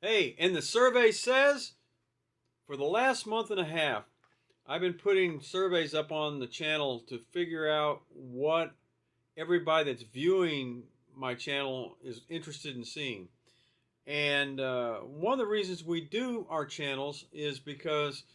Hey, and the survey says for the last month and a half, I've been putting surveys up on the channel to figure out what everybody that's viewing my channel is interested in seeing. And one of the reasons we do our channels is because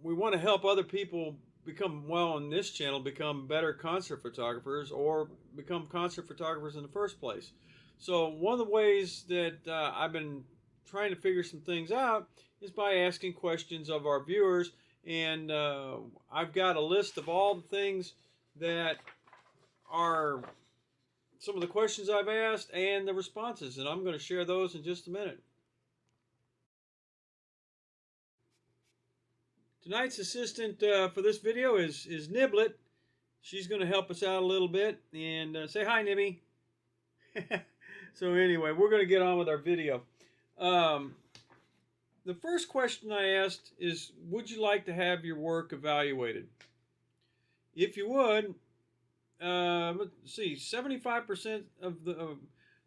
we want to help other people become, well, on this channel, become better concert photographers or become concert photographers in the first place. So one of the ways that I've been trying to figure some things out is by asking questions of our viewers. And I've got a list of all the things that are some of the questions I've asked and the responses, and I'm going to share those in just a minute. Tonight's assistant for this video is Niblet. She's going to help us out a little bit, and say hi, Nibby. So anyway, we're going to get on with our video. The first question I asked is, would you like to have your work evaluated? If you would, let's see, 75% of the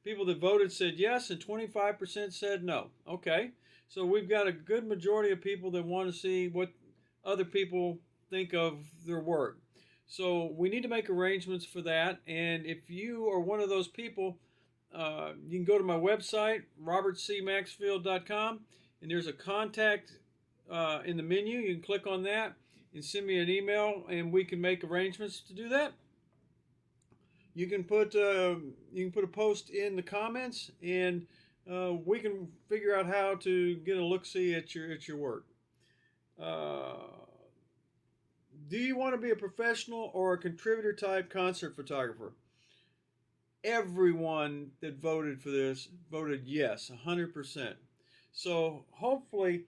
people that voted said yes, and 25% said no. Okay, so we've got a good majority of people that want to see what other people think of their work. So we need to make arrangements for that. And if you are one of those people, you can go to my website, robertcmaxfield.com, and there's a contact in the menu. You can click on that and send me an email, and we can make arrangements to do that. You can put a post in the comments, and we can figure out how to get a look-see at your work. Do you want to be a professional or a contributor type concert photographer? Everyone that voted for this voted yes, 100%. So hopefully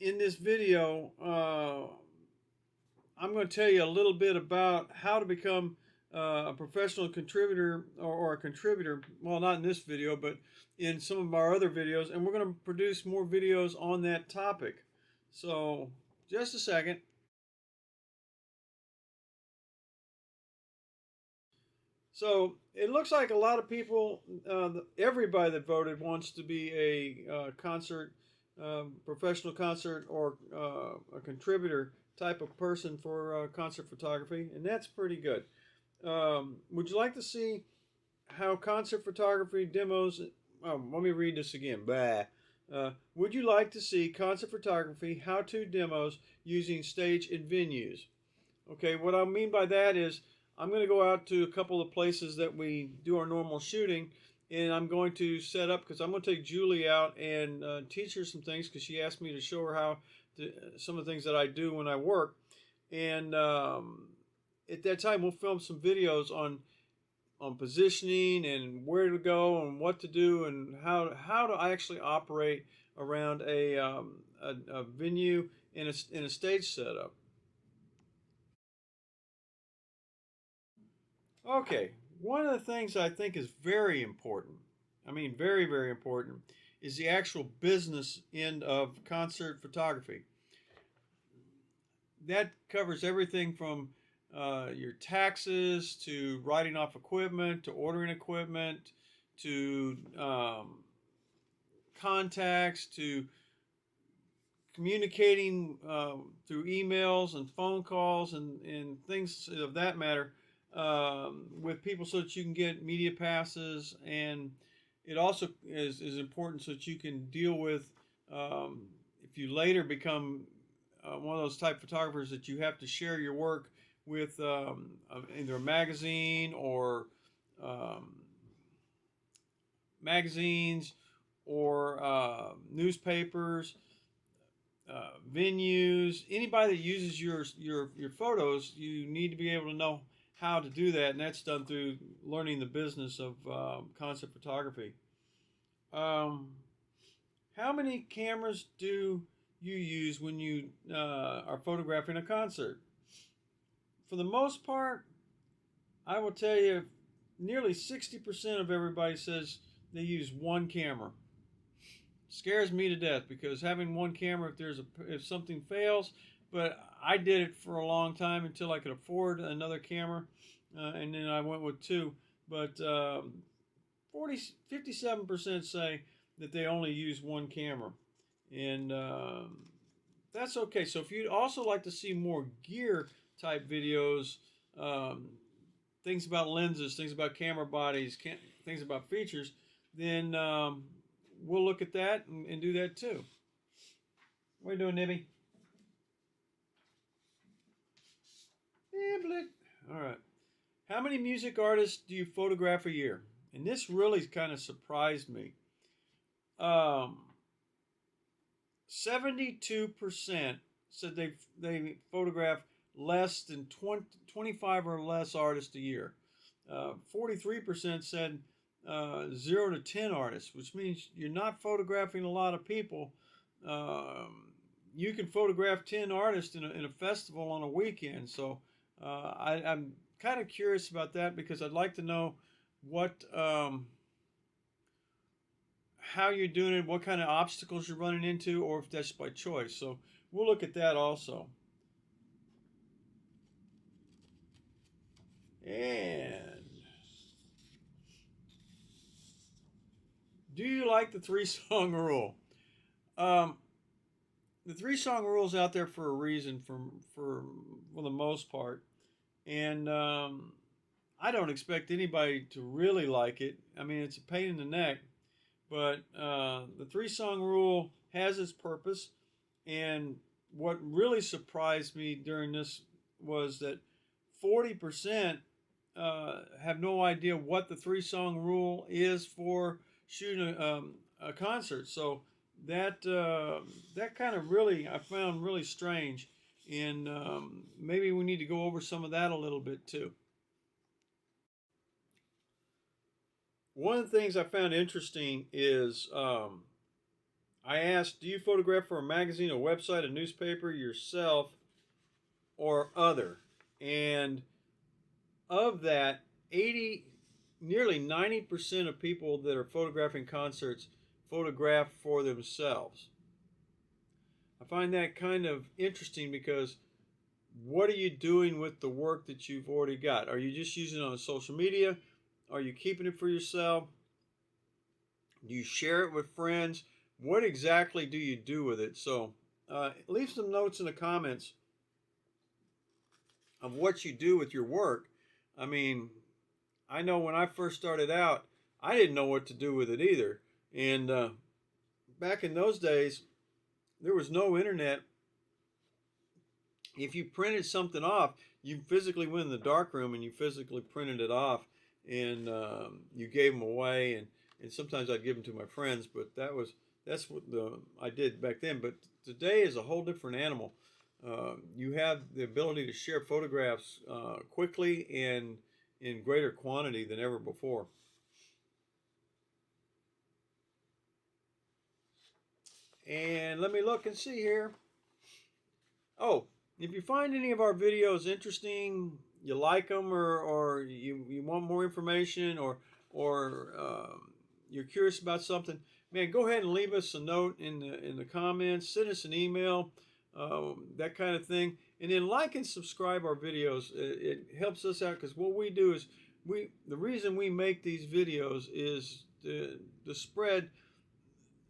in this video, I'm going to tell you a little bit about how to become a professional contributor or a contributor. Well, not in this video, but in some of our other videos, and we're going to produce more videos on that topic. So just a second. So it looks like a lot of people, everybody that voted wants to be a concert, professional concert or a contributor type of person for concert photography, and that's pretty good. Would you like to see how concert photography demos? Let me read this again. Would you like to see concert photography how-to demos using stage and venues? Okay, what I mean by that is I'm going to go out to a couple of places that we do our normal shooting, and I'm going to set up, because I'm going to take Julie out and teach her some things, because she asked me to show her how some of the things that I do when I work. And at that time, we'll film some videos on positioning and where to go and what to do and how to actually operate around a venue in a stage setup. Okay, one of the things I think is very important, I mean very, very important, is the actual business end of concert photography. That covers everything from your taxes to writing off equipment to ordering equipment to contacts to communicating through emails and phone calls and things of that matter with people, so that you can get media passes. And it also is important so that you can deal with, if you later become one of those type photographers that you have to share your work with either a magazine or magazines or newspapers, venues, anybody that uses your photos. You need to be able to know how to do that, and that's done through learning the business of concept photography. How many cameras do you use when you are photographing a concert? For the most part, I will tell you, nearly 60% of everybody says they use one camera. Scares me to death, because having one camera, if something fails, but I did it for a long time until I could afford another camera, and then I went with two. But 57% say that they only use one camera, and that's okay. So if you'd also like to see more gear type videos, um, things about lenses, things about camera bodies, things about features, then we'll look at that and do that too. What are you doing, Nibby? Niblet. All right. How many music artists do you photograph a year? And this really kind of surprised me. 72% said they photograph less than 25 or less artists a year. 43% said 0 to 10 artists, which means you're not photographing a lot of people. You can photograph 10 artists in a festival on a weekend. So I'm kind of curious about that, because I'd like to know what how you're doing it, what kind of obstacles you're running into, or if that's by choice. So we'll look at that also. And do you like the 3-song rule? The 3-song rule is out there for a reason, for the most part, and I don't expect anybody to really like it. I mean, it's a pain in the neck, but the 3-song rule has its purpose. And what really surprised me during this was that 40% have no idea what the 3-song rule is for shooting a concert. So that kind of really, I found really strange, and maybe we need to go over some of that a little bit too. One of the things I found interesting is I asked, do you photograph for a magazine, a website, a newspaper, yourself, or other? And of that, nearly 90% of people that are photographing concerts photograph for themselves. I find that kind of interesting, because what are you doing with the work that you've already got? Are you just using it on social media? Are you keeping it for yourself? Do you share it with friends? What exactly do you do with it? So leave some notes in the comments of what you do with your work. I mean, I know when I first started out, I didn't know what to do with it either. And back in those days, there was no internet. If you printed something off, you physically went in the darkroom and you physically printed it off, and you gave them away. And sometimes I'd give them to my friends, but that's what I did back then. But today is a whole different animal. You have the ability to share photographs quickly and in greater quantity than ever before. And let me look and see here. Oh, if you find any of our videos interesting, you like them, or you want more information, or you're curious about something, man, go ahead and leave us a note in the comments. Send us an email, that kind of thing. And then like and subscribe our videos. It helps us out, because what we do is the reason we make these videos is to spread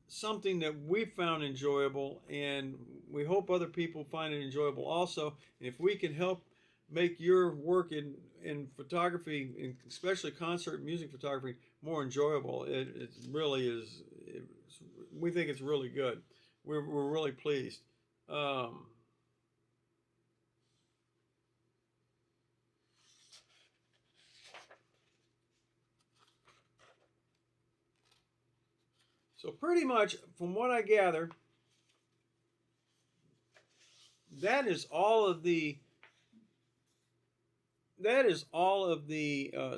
something that we found enjoyable, and we hope other people find it enjoyable also. And if we can help make your work in photography, and especially concert music photography, more enjoyable, it really is. We think it's really good. We're really pleased. So pretty much, from what I gather, that is all of the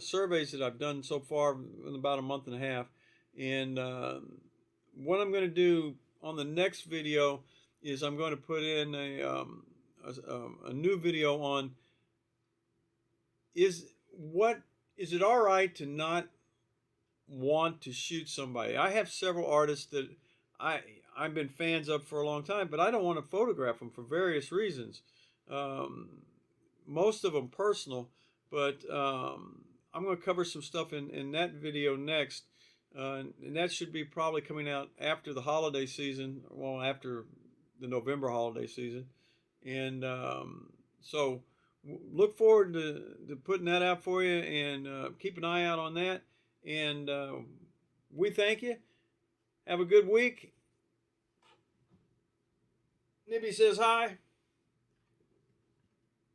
surveys that I've done so far in about a month and a half. And what I'm going to do on the next video is I'm going to put in a new video on is it all right to not want to shoot somebody. I have several artists that I've been fans of for a long time, but I don't want to photograph them for various reasons. Most of them personal, but I'm going to cover some stuff in that video next. and that should be probably coming out after the holiday season, well, after the November holiday season. And so look forward to putting that out for you, and keep an eye out on that. And we thank you. Have a good week. Nibby says hi,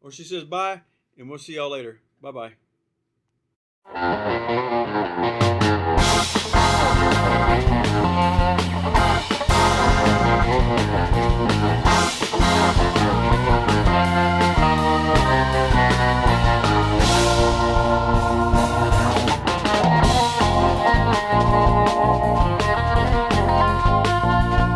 or she says bye, and we'll see y'all later. Bye-bye.